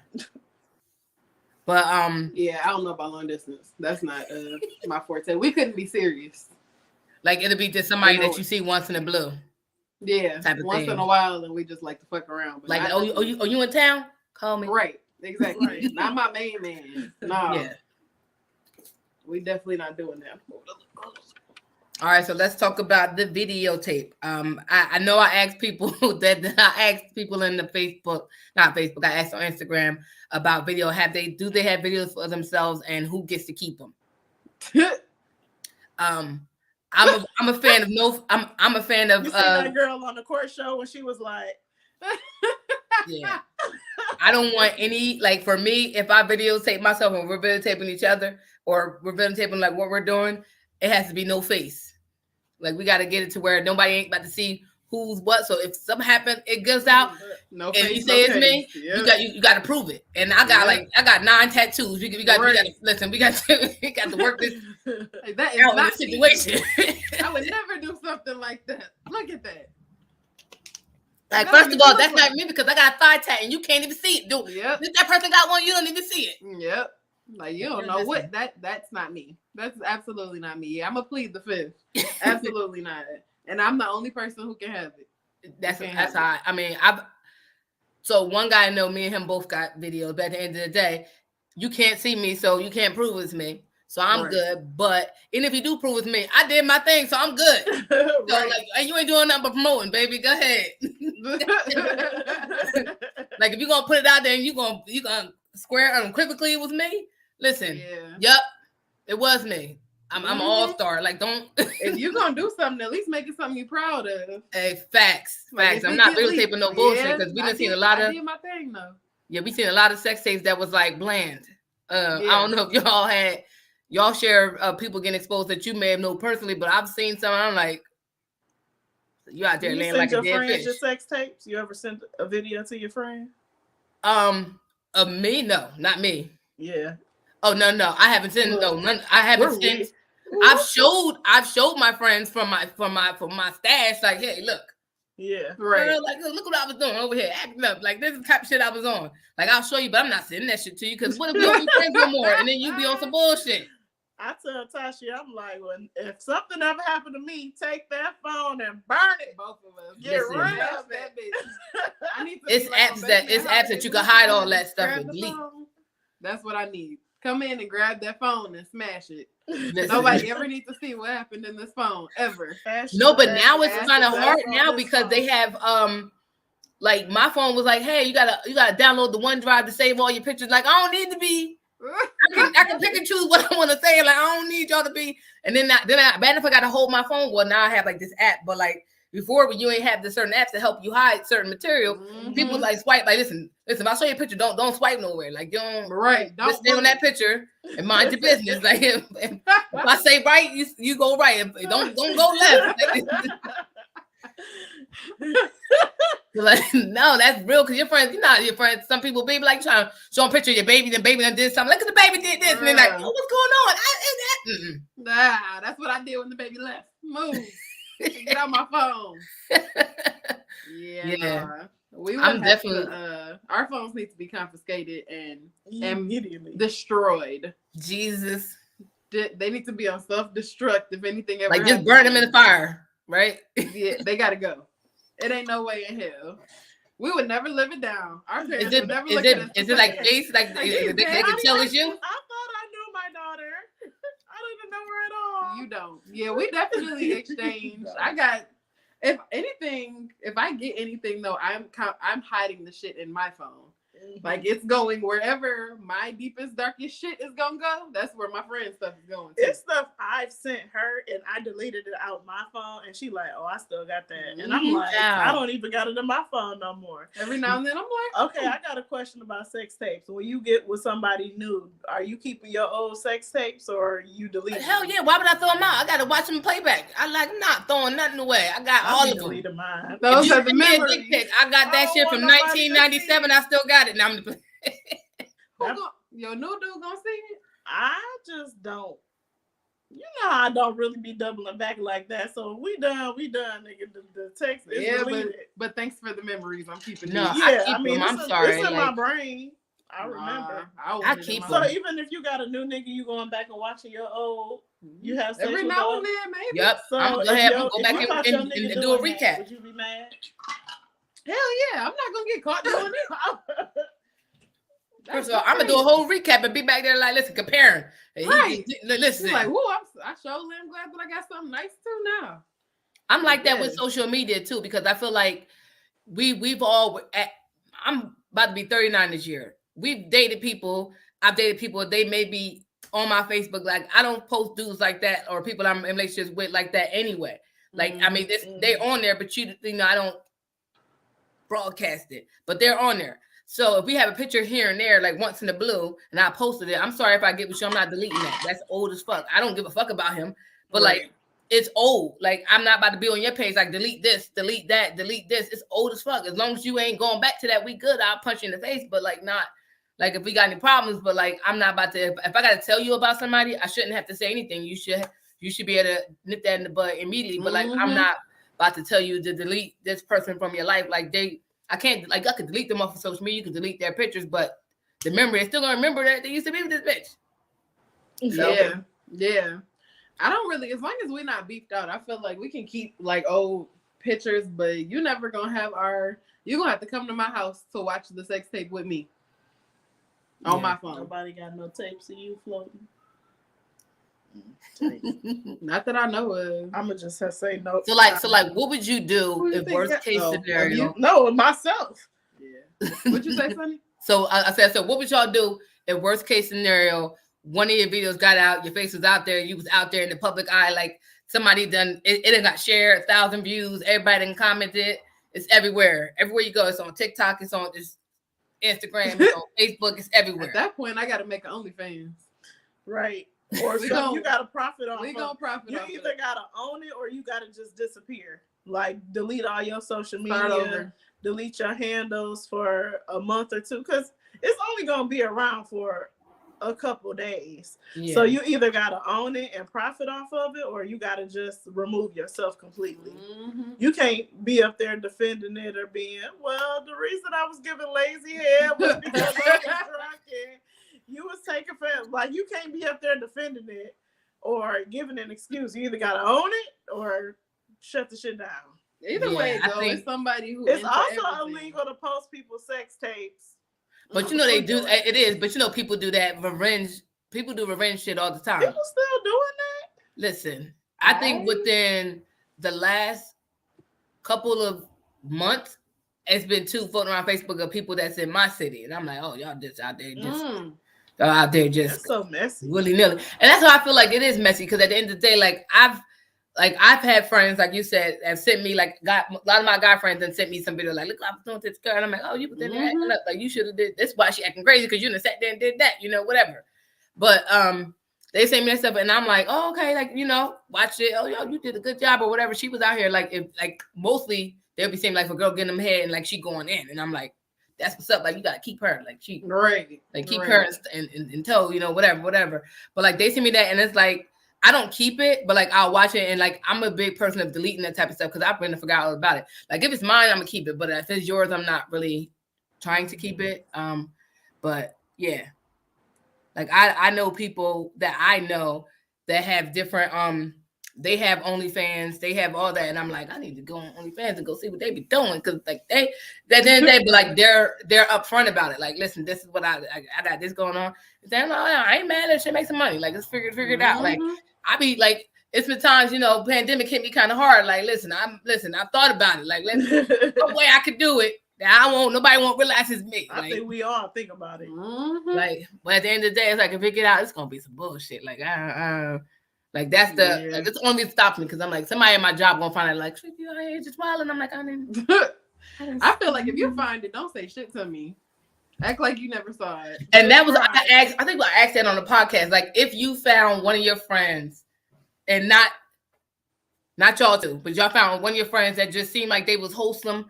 But yeah, I don't know about long distance. That's not my forte. We couldn't be serious. Like, it'll be just somebody that you see once in a blue. Yeah, once in a while, and we just like to fuck around. But like, you in town? Call me. Right, exactly. Not my main man. No. Yeah. We definitely not doing that. All right, so let's talk about the videotape. I know I asked people in the I asked on Instagram about video. Do they have videos for themselves, and who gets to keep them? I'm a fan of I'm a fan of you seen that girl on the court show when she was like yeah. I don't want any, like, for me, if I videotape myself and we're videotaping each other, or we're videotaping like what we're doing, it has to be no face. Like, we got to get it to where nobody ain't about to see who's what. So if something happens, it goes out, and you say it's me, you got to prove it. And I got 9 tattoos. We got to listen. We got to work this that is out not in this situation. I would never do something like that. Look at that. Like, first of all, that's not me, because I got a thigh tat and you can't even see it. If that person got one, you don't even see it. Yep. Like, you don't know what that's not me. That's absolutely not me. Yeah, I'm gonna plead the fifth. Absolutely not. And I'm the only person who can have it. That's how so one guy I know, me and him both got videos, but at the end of the day, you can't see me, so you can't prove it's me. So I'm good. But even if you do prove it's me, I did my thing, so I'm good. So like, you ain't doing nothing but promoting, baby. Go ahead. Like, if you're gonna put it out there and you gonna square unequivocally it was me, listen. Yep, it was me. I'm an all-star. Like, don't. If you're gonna do something, at least make it something you're proud of. Hey, facts. Like, I'm not videotaping no bullshit, because we done seen a lot of. I did my thing though. Yeah, we seen a lot of sex tapes that was like bland. I don't know if y'all share people getting exposed that you may have known personally, but I've seen some. I'm like, you out there laying like a dead fish. Your sex tapes? You ever sent a video to your friend? Of me? No, not me. Yeah. Oh no, I haven't sent none. I haven't sent. I've showed my friends from my stash, like, hey, look. Yeah. Right. Girl, like, look what I was doing over here, acting up. Like, this is the type of shit I was on. Like, I'll show you, but I'm not sending that shit to you, because what if we don't be friends no more, and then you be on some bullshit? I tell Tasha, I'm like, well, if something ever happened to me, take that phone and burn it. Both of us. Get rid of that bitch. I need to It's apps that you can hide all that stuff and delete. That's what I need. Come in and grab that phone and smash it. Listen. Nobody ever needs to see what happened in this phone ever. No, but now it's kind of hard now because they have like my phone was like, hey, you gotta download the OneDrive to save all your pictures. Like, I don't need to be. I can pick and choose what I want to say. Like, I don't need y'all to be. And then I bad enough I got to hold my phone. Well, now I have like this app, but like before, when you ain't have the certain apps to help you hide certain material, people like swipe. Like, listen. If I show you a picture, don't swipe nowhere. Like, you don't. Right. Don't just stay on that picture and mind your business. Like, if I say right, you go right. Don't go left. Like, no, that's real because your friends, your friends. Some people be like trying to show a picture of your baby, the baby that did something. Look at the baby did this, and they're like, oh, what's going on? Nah, that's what I did when the baby left. Move, get out my phone. Yeah. I'm definitely. Our phones need to be confiscated and immediately destroyed. Jesus, they need to be on self-destruct if anything ever. Like just burn them in the fire, right? Yeah, they gotta go. It ain't no way in hell. We would never live it down. Our parents would never look at us. Is it like Jace? Like they can tell it's you? I thought I knew my daughter. I don't even know her at all. You don't. Yeah, we definitely exchange. I got. If I get anything though, I'm hiding the shit in my phone. Like it's going wherever my deepest, darkest shit is gonna go. That's where my friend stuff is going. It's stuff I've sent her and I deleted it out my phone, and she like, oh, I still got that, and I'm like, I don't even got it in my phone no more. Every now and then I'm like, okay, I got a question about sex tapes. When you get with somebody new, are you keeping your old sex tapes or you delete them? Hell yeah, why would I throw them out? I gotta watch them playback. I like not throwing nothing away. I got all of them. Mine. Those are the memories. I got that shit from 1997. I still got it. Now I'm your new dude gonna see it? I just don't. You know, I don't really be doubling back like that. So we done, nigga. The text is deleted. But thanks for the memories. I'm keeping. No, I'm sorry. It's in my brain. I remember. I keep them. So even if you got a new nigga, you going back and watching your old. You have sex every now and then, maybe. Yep. So I'm gonna go back and do a recap. Would you be mad? Hell yeah! I'm not gonna get caught doing it. First of all, I'm gonna do a whole recap and be back there like, listen, comparing. Right. Listen. He's like, whoa, I surely am glad that I got something nice too now. I'm like that with social media too, because I feel like I'm about to be 39 this year. We've dated people. I've dated people. They may be on my Facebook. Like, I don't post dudes like that or people I'm in relationships with like that anyway. Like, I mean, they're on there, but you know, I don't broadcast it, but they're on there. So if we have a picture here and there, like once in the blue, and I posted it, I'm sorry if I get with you. I'm not deleting that. That's old as fuck. I don't give a fuck about him. But like, it's old. Like, I'm not about to be on your page. Like, delete this, delete that, delete this. It's old as fuck. As long as you ain't going back to that, we good. I'll punch you in the face. But like, not like if we got any problems. But like, I'm not about to. If I got to tell you about somebody, I shouldn't have to say anything. You should be able to nip that in the bud immediately. But like, I'm not about to tell you to delete this person from your life. Like I can't, like, I could delete them off of social media. You could delete their pictures, but the memory, is still gonna remember that they used to be with this bitch. So, yeah. I don't really, as long as we're not beefed out, I feel like we can keep like old pictures, but you never gonna have you're gonna have to come to my house to watch the sex tape with me on my phone. Nobody got no tapes of you floating. Not that I know of. I'm gonna just say no. So like, what would you do if worst case scenario? No, myself. Yeah. What'd you say, Sonny? So I said, so what would y'all do if worst case scenario, one of your videos got out, your face was out there, you was out there in the public eye, like somebody done it got shared, 1,000 views, everybody done commented, it's everywhere. Everywhere you go, it's on TikTok, it's on Instagram, it's on Facebook, it's everywhere. At that point, I gotta make an OnlyFans. Right. Or you gotta profit off. We gonna profit. You either gotta own it or you gotta just disappear. Like, delete all your social media, start over. Delete your handles for a month or two, because it's only gonna be around for a couple days. Yeah. So you either gotta own it and profit off of it, or you gotta just remove yourself completely. Mm-hmm. You can't be up there defending it or being, well, the reason I was giving lazy head was because I was drunk and you was taking for, like, you can't be up there defending it or giving an excuse. You either gotta own it or shut the shit down. Either way, though, it's somebody who. It's also illegal to post people's sex tapes. But you know they do. It is. But you know people do that revenge. People do revenge shit all the time. People still doing that. Listen, I think within the last couple of months, it's been 2 floating around Facebook of people that's in my city, and I'm like, oh, y'all just out there y'all out there just that's so messy, willy nilly, and that's how I feel like it is messy. Because at the end of the day, like I've had friends, like you said, have sent me a lot of my guy friends and sent me some video like, look, I'm doing this girl, and I'm like, oh, you put that acting up, like you should have did. That's why she acting crazy because you done sat there and did that, whatever. But they sent me that stuff, and I'm like, oh, okay, like watch it. Oh, yo, you did a good job or whatever. She was out here mostly they'll be saying like a girl getting them head and like she going in, and I'm like, that's what's up. Like you gotta keep her, like she right, like keep her in tow, whatever. But like they send me that, and it's like I don't keep it, but like I'll watch it, and like I'm a big person of deleting that type of stuff because I've really forgot all about it. Like if it's mine, I'm gonna keep it, but if it's yours, I'm not really trying to keep it. But yeah, like I know people that I know that have different they have OnlyFans, they have all that, and I'm like, I need to go on OnlyFans and go see what they be doing because like they be like they're upfront about it. Like, listen, this is what I got this going on. Saying, no, I ain't mad at shit, make some money. Like, let's figure it out. Like, I be like, it's been times, pandemic hit me kind of hard. Like, listen, I thought about it. Like, no way I could do it. Nobody won't realize it's me. I think we all think about it. Like, but at the end of the day, it's like if it get out, it's gonna be some bullshit. Like, like that's like it's only stops me because I'm like somebody at my job gonna find it like you out here just wilding. I'm like I feel like if you find it, don't say shit to me. Act like you never saw it. And that was I think I asked that on the podcast. Like if you found one of your friends, and not y'all two, but y'all found one of your friends that just seemed like they was wholesome,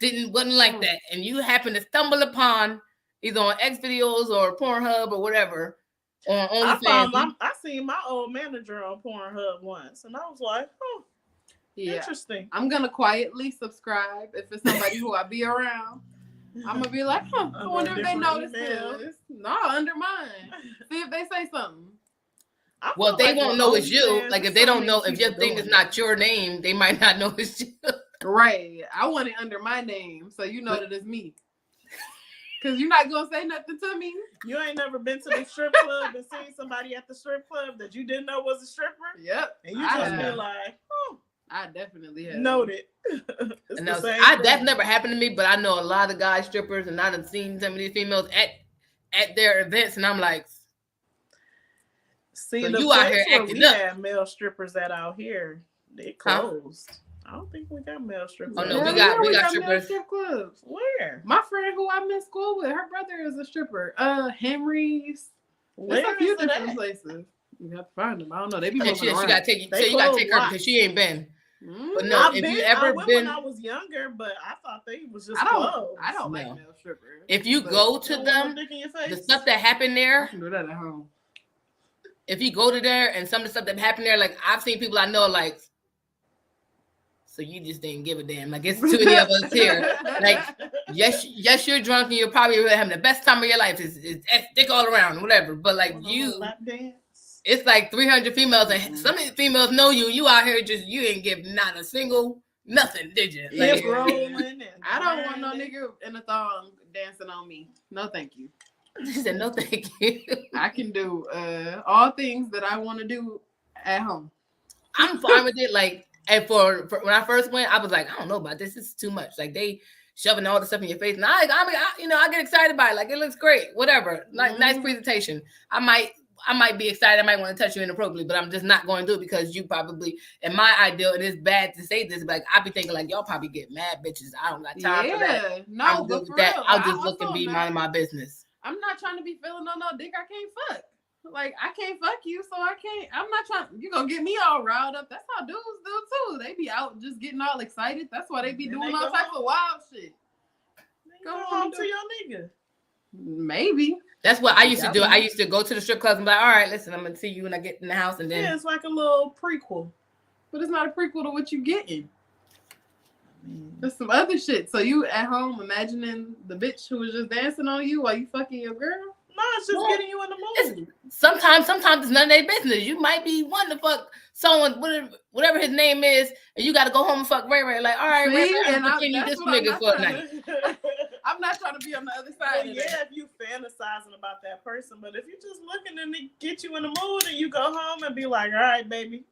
wasn't like that, and you happen to stumble upon either on X videos or Pornhub or whatever. I seen my old manager on Pornhub once, and I was like, "Oh, interesting." I'm gonna quietly subscribe if it's somebody who I be around. I'm gonna be like, I wonder if they notice this. No, under mine. See if they say something. Well, they won't know it's you. Like if they don't know, if your thing is not your name, they might not know it's you. Right. I want it under my name, so you know that it's me. Because you're not going to say nothing to me. You ain't never been to the strip club and seen somebody at the strip club that you didn't know was a stripper? Yep. And you just be like, I definitely have. Noted. That's never happened to me, but I know a lot of guy strippers, and I've seen some of these females at their events, and I'm like, see, so the you out here acting we up. Had male strippers out here. They closed. Huh? I don't think we got male strippers. Oh no, we got strippers. Strip clubs. Where? My friend who I'm in school with, her brother is a stripper. Henry's. There's a few different places. You have to find them. I don't know. They be moving around. You gotta take her because she ain't been. But no, I went when I was younger, but I thought they was just closed. I don't like male strippers. If you go to them, the stuff that happened there. I can do that at home. If you go to there and some of the stuff that happened there, like I've seen people I know, like. So you just didn't give a damn. Like it's too many of us here. Like yes, you're drunk and you're probably really having the best time of your life. It's dick all around, whatever. But like it's like 300 females, and some of the females know you. You out here you ain't give not a single nothing, did you? Like, rolling. I don't want no nigga in a thong dancing on me. No, thank you. She said no, thank you. I can do all things that I want to do at home. I'm fine with it. Like. And for when I first went, I was like, I don't know about this. This is too much. Like they shoving all the stuff in your face, and I get excited by it. Like it looks great, whatever. Like nice presentation. I might be excited. I might want to touch you inappropriately, but I'm just not going to do it because you probably, in my ideal, and it's bad to say this, but like I be thinking like y'all probably get mad bitches. I don't got time for that. No, I'm good with that. I'll just look and be minding my business. I'm not trying to be feeling no dick I can't fuck. Like, I can't fuck you, so I'm not trying, you're going to get me all riled up. That's how dudes do, too. They be out just getting all excited. That's why they be doing all types of wild shit. Go home to your nigga. Maybe. That's what I used to do. I used to go to the strip clubs and be like, all right, listen, I'm going to see you when I get in the house. And then. Yeah, it's like a little prequel. But it's not a prequel to what you getting. There's some other shit. So you at home imagining the bitch who was just dancing on you while you fucking your girl? No, it's just getting you in the mood. Sometimes it's none of their business. You might be wanting to fuck someone, whatever his name is, and you got to go home and fuck Ray Ray. Like, all right, Ray Ray, I'm continue this nigga for a night. I'm not trying to be on the other side. Well, yeah, if you fantasizing about that person, but if you just looking and they get you in the mood and you go home and be like, all right, baby,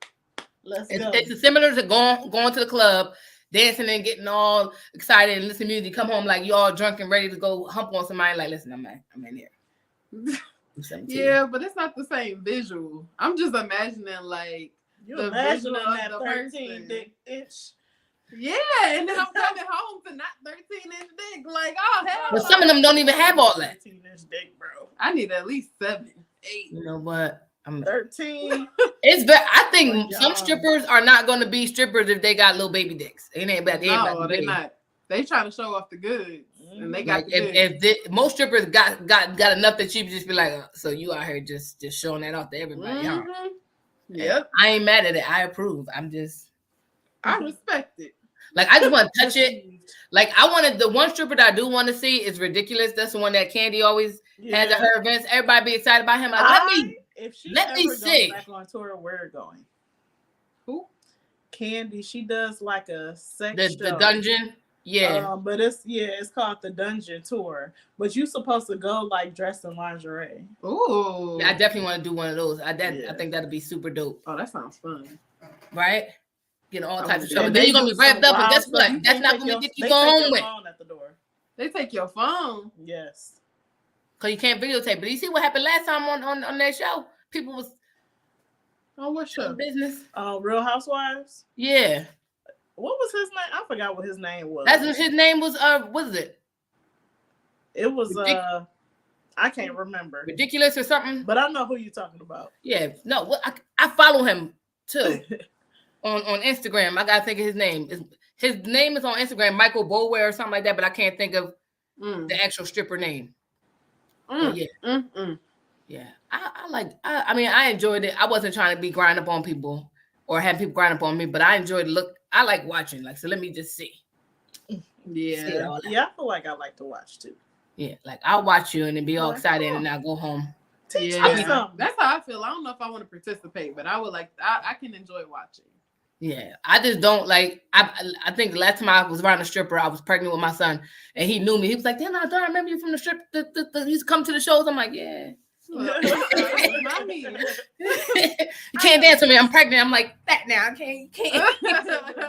let's go. It's similar to going to the club, dancing and getting all excited and listening to music. Come home like you all drunk and ready to go hump on somebody. Like, listen, I'm in here. Yeah, but it's not the same visual. I'm just imagining like you the imagining visual that of the 13-inch. Yeah, and then I'm coming home to not 13-inch dick. Like, oh hell. But some of them don't even have all that. 13-inch dick, bro. I need at least 7, 8. You know what? I'm 13. I think some strippers are not going to be strippers if they got little baby dicks. It ain't about No, they're not. They trying to show off the goods, and they got like most strippers got enough that you just be like, so you out here just showing that off to everybody. Mm-hmm. Huh? Yep. I ain't mad at it. I approve. I respect it. Like I just want to touch it. Like I wanted the one stripper that I do want to see is Ridiculous. That's the one that Candy always has at her events. Everybody be excited about him. Like, if she let me see. Goes back on tour, where going? Who? Candy. She does like a sex show. The dungeon. Yeah. But it's called the Dungeon Tour. But you supposed to go like dressed in lingerie. Ooh. Yeah, I definitely want to do one of those. I think that'd be super dope. Oh, that sounds fun. Right? Get all types of stuff. But then you're gonna be wrapped up, and guess what? That's not gonna get you go home with. At the door. They take your phone. Yes. Cause you can't videotape. But you see what happened last time on that show? People was what show? Business. Real Housewives? Yeah. What was his name? I forgot what his name was. His name was what is it? It was I can't remember. Ridiculous or something. But I know who you're talking about. Yeah. No, I follow him too. on Instagram. I gotta think of his name. His name is on Instagram, Michael Bower or something like that, but I can't think of the actual stripper name. Yeah. I enjoyed it. I wasn't trying to be grind up on people or have people grind up on me, but I enjoyed the look. I like watching. Like, so let me just see. Yeah. I feel like I like to watch too. Yeah, like I'll watch you and then be all excited and I'll go home. Yeah, that's how I feel. I don't know if I want to participate, but I would like. I can enjoy watching. Yeah, I just don't like. I think the last time I was around a stripper, I was pregnant with my son, and he knew me. He was like, "Damn, I remember you from the strip. He used to come to the shows." I'm like, "Yeah." Mommy. You can't dance with me. I'm pregnant. I'm like, "That now, I can't.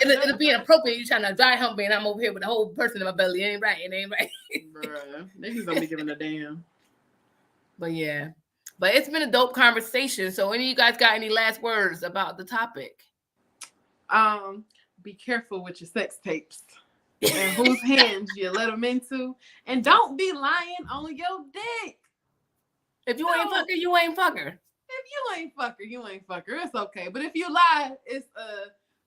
It'll be inappropriate. You trying to dry hump me, and I'm over here with a whole person in my belly. It ain't right. It ain't right." Bruh, niggas don't be giving a damn. But yeah, but it's been a dope conversation. So, any of you guys got any last words about the topic? Be careful with your sex tapes and whose hands you let them into, and don't be lying on your dick. If you ain't fucker, you ain't fucker. If you ain't fucker, you ain't fucker. It's okay. But if you lie, it's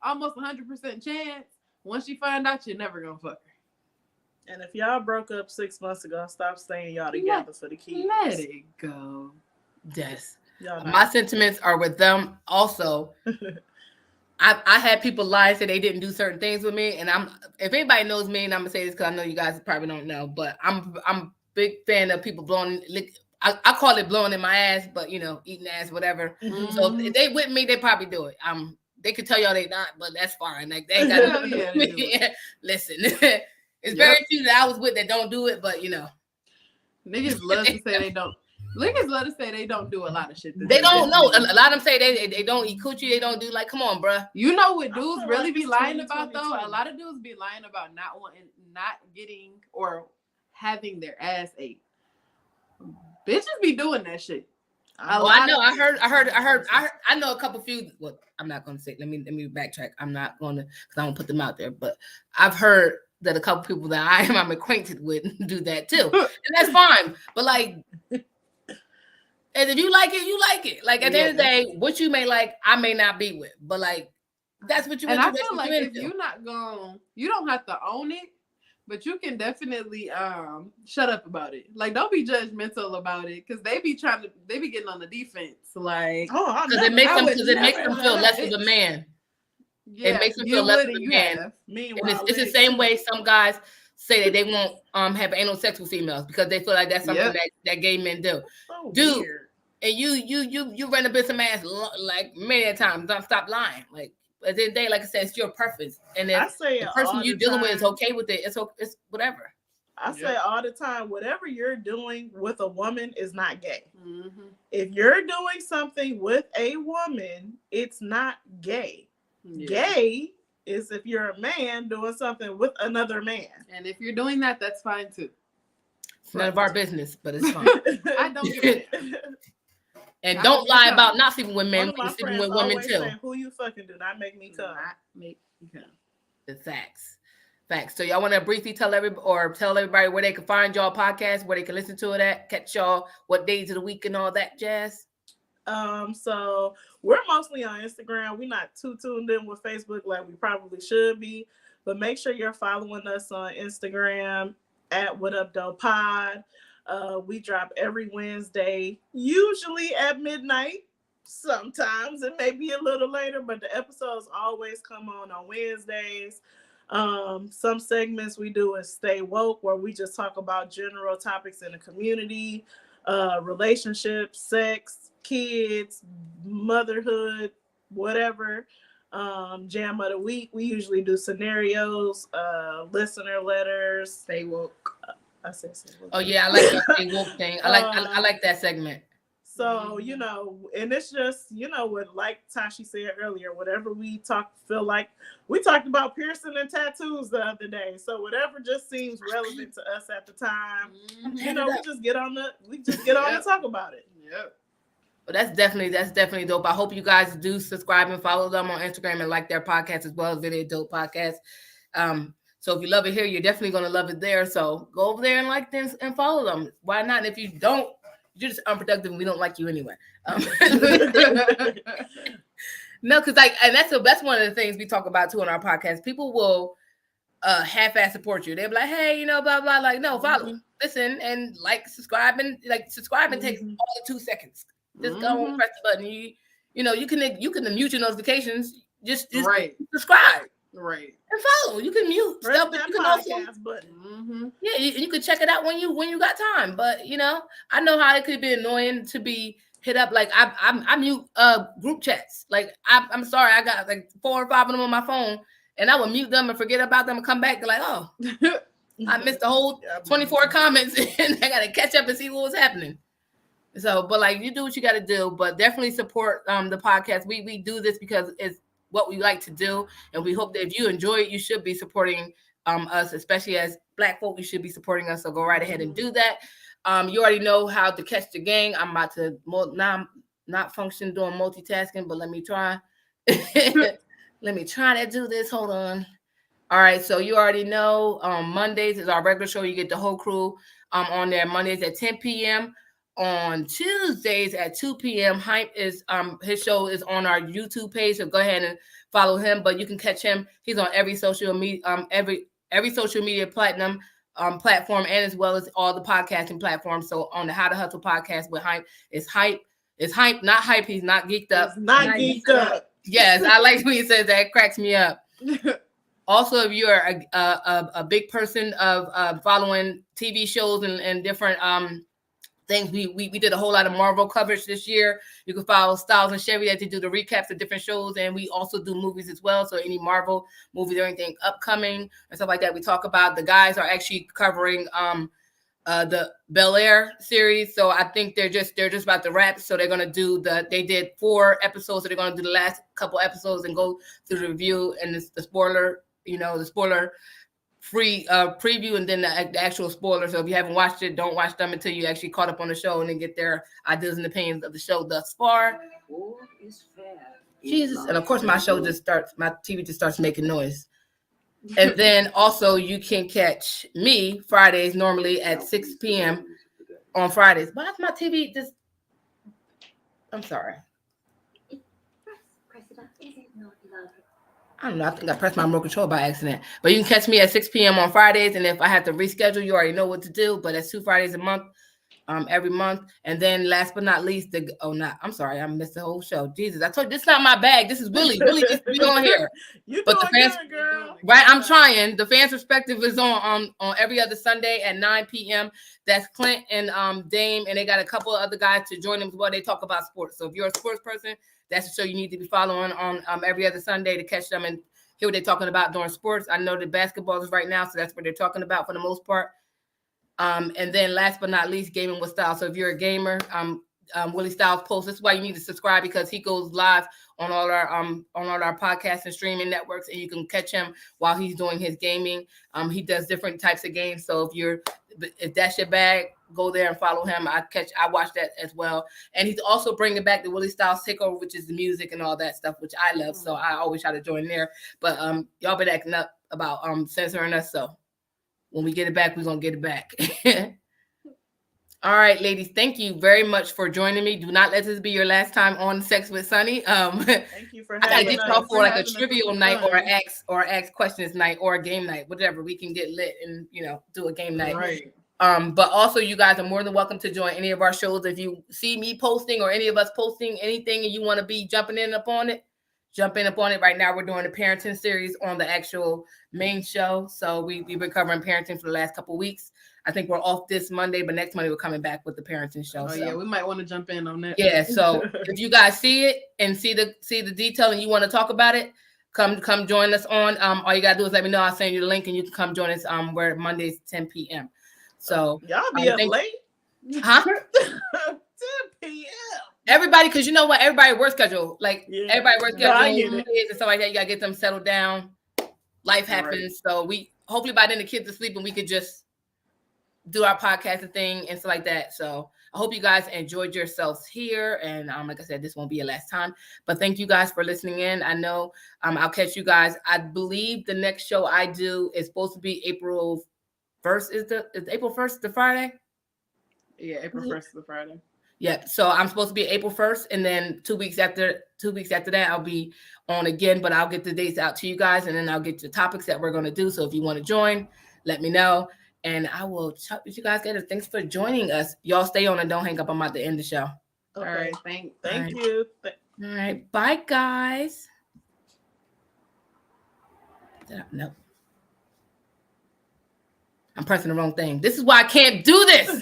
almost 100% chance. Once you find out, you're never gonna fuck her. And if y'all broke up 6 months ago, stop saying y'all together for the kids. Let it go. Yes. My sentiments are with them also. I had people lie and say they didn't do certain things with me, and if anybody knows me, and I'm gonna say this because I know you guys probably don't know, but I'm a big fan of people blowing. I call it blowing in my ass, but eating ass, whatever. Mm-hmm. So if they with me, they probably do it. They could tell y'all they not, but that's fine. Like they ain't got to do it. Listen, it's very few that I was with that don't do it, but niggas love to say they don't. Niggas love to say they don't do a lot of shit. They don't know. A lot of them say they don't eat coochie. They don't do come on, bruh. You know what dudes really be lying about though? A lot of dudes be lying about not getting or having their ass ate. Bitches be doing that shit. I know. I know a couple few. Well, I'm not gonna say. Let me backtrack. I'm not gonna because I don't put them out there. But I've heard that a couple people that I'm acquainted with do that too, and that's fine. But and if you like it, you like it. Like at the end of the day, what you may like, I may not be with. But that's what you. And I feel like if you're not going, you don't have to own it. But you can definitely shut up about it. Like, don't be judgmental about it because they be getting on the defense. Like, because it makes them feel less of a man. Yeah, it makes them feel less of a man. Meanwhile, it's the same way some guys say that they won't have anal sex with females because they feel like that's something that gay men do. So Dude, weird. and you run up in some ass like many times. Don't stop lying. Like at the end of the day, like I said, it's your preference. And if the person you're dealing with is okay with it, it's whatever. I say all the time, whatever you're doing with a woman is not gay. Mm-hmm. If you're doing something with a woman, it's not gay. Yeah. Gay is if you're a man doing something with another man. And if you're doing that, that's fine too. It's none of our business, but it's fine. I don't give a damn. And don't lie about not sleeping with men. One of my friends with women always too. Say, who you fucking do not make me come. Not make me come. The facts. So y'all want to briefly tell everybody where they can find y'all podcast, where they can listen to it at, catch y'all, what days of the week and all that jazz? So we're mostly on Instagram. We're not too tuned in with Facebook like we probably should be, but make sure you're following us on Instagram at WhatUpDoe Pod. We drop every Wednesday, usually at midnight. Sometimes it may be a little later, but the episodes always come on Wednesdays. Some segments we do is Stay Woke, where we just talk about general topics in the community, relationships, sex, kids, motherhood, whatever. Jam of the week, we usually do scenarios, listener letters. Stay woke. I said Stay Woke. Oh yeah, I like that Stay Woke thing. I like that segment. So, and it's just, what, like Tashi said earlier, whatever we feel like, we talked about piercing and tattoos the other day. So whatever just seems relevant to us at the time, we just get on and talk about it. Yep. Well, that's definitely dope. I hope you guys do subscribe and follow them on Instagram and like their podcast as well as Videotape podcast. So if you love it here, you're definitely going to love it there. So go over there and like them and follow them. Why not? And if you don't, you're just unproductive and we don't like you anyway. No, because that's one of the things we talk about too on our podcast. People will half-ass support you. They'll be like, hey, blah, blah. Like, no, follow, listen, and like, subscribe. And subscribing takes all the 2 seconds. Just go and press the button. You can mute your notifications. Just right. Subscribe. Right. And follow. You can mute stuff. But you can also button. Yeah, you can check it out when you got time. But I know how it could be annoying to be hit up. Like I mute group chats. Like I'm sorry, I got like 4 or 5 of them on my phone, and I would mute them and forget about them and come back. They're like, oh, I missed the whole 24 comments, and I gotta catch up and see what was happening. So, but like, you do what you got to do. But definitely support the podcast. We do this because it's what we like to do, and we hope that if you enjoy it, you should be supporting us, especially as Black folk. You should be supporting us, so go right ahead and do that. You already know how to catch the gang. I'm about to not function doing multitasking, but let me try. Let me try to do this. Hold on. All right, so you already know Mondays is our regular show. You get the whole crew on there. Mondays at 10 p.m. On Tuesdays at 2 p.m. Hype is his show is on our YouTube page, so go ahead and follow him. But you can catch him. He's on every social media every social media platform, and as well as all the podcasting platforms. So on the How to Hustle podcast with Hype, it's Hype, not Hype. He's not geeked up. It's not geeked up. Yes, I like when he says that. It cracks me up. Also, if you're a big person of following TV shows and different things, we did a whole lot of Marvel coverage this year. You can follow Styles and Chevy that they do the recaps of different shows, and we also do movies as well. So any Marvel movies or anything upcoming and stuff like that, we talk about. The guys are actually covering the Bel Air series. So I think they're just about to wrap. So they're gonna do they did 4 episodes, so they're gonna do the last couple episodes and go through the review and the spoiler, the spoiler free preview, and then the actual spoiler. So if you haven't watched it, don't watch them until you actually caught up on the show and then get their ideas and opinions of the show thus far. Jesus. And of course my TV just starts making noise. And then also you can catch me Fridays normally at 6 p.m. on Fridays. Why is my TV just, I'm sorry. I don't know. I think I pressed my remote control by accident. But you can catch me at 6 p.m. on Fridays. And if I have to reschedule, you already know what to do. But that's 2 Fridays a month. every month. And then last but not least, I'm sorry, I missed the whole show. Jesus, I told you, this is not my bag. This is Willie. Willie needs to be on here. You but doing the fans, good, girl. Right, I'm trying. The Fans Perspective is on every other Sunday at 9 p.m. That's Clint and Dame, and they got a couple of other guys to join them as well. They talk about sports. So if you're a sports person, that's the show you need to be following on every other Sunday to catch them and hear what they're talking about during sports. I know the basketball is right now, so that's what they're talking about for the most part. And then last but not least, Gaming with Style. So if you're a gamer, Willie Styles posts. That's why you need to subscribe, because he goes live on all our podcast and streaming networks, and you can catch him while he's doing his gaming. He does different types of games. So if that's your bag, go there and follow him. I watch that as well. And he's also bringing back the Willie Styles Takeover, which is the music and all that stuff, which I love. So I always try to join there. But y'all been acting up about censoring us. So when we get it back, we're going to get it back. All right, ladies, thank you very much for joining me. Do not let this be your last time on Sex with Sunny. Thank you for having I gotta get y'all for like a trivial night or an ask questions night or a game night, whatever. We can get lit and do a game night. Right. But also you guys are more than welcome to join any of our shows. If you see me posting or any of us posting anything and you want to be jumping in up on it, jump in up on it. Right now we're doing a parenting series on the actual main show. So we've been covering parenting for the last couple of weeks. I think we're off this Monday, but next Monday we're coming back with the parenting show. Yeah, we might want to jump in on that. Yeah, so if you guys see it and see the detail and you want to talk about it, come join us on. All you gotta do is let me know. I'll send you the link and you can come join us. We're Mondays 10 p.m. So y'all be up late, huh? 10 p.m. Everybody, because you know what? Everybody work schedule, everybody work schedule, and stuff like that. You gotta get them settled down. Life happens, so we hopefully by then the kids are asleep and we could just do our podcasting thing and stuff like that. So I hope you guys enjoyed yourselves here. And like I said, this won't be your last time. But thank you guys for listening in. I know I'll catch you guys. I believe the next show I do is supposed to be April 1st. Is April 1st the Friday? Yeah, April 1st is the Friday. Yeah. So I'm supposed to be April 1st, and then 2 weeks after that, I'll be on again. But I'll get the dates out to you guys, and then I'll get the topics that we're going to do. So if you want to join, let me know. And I will chat with you guys later. Thanks for joining us. Y'all stay on and don't hang up. I'm about to end the show. Okay. All right. Thank you. All right. Bye, guys. Nope. I'm pressing the wrong thing. This is why I can't do this.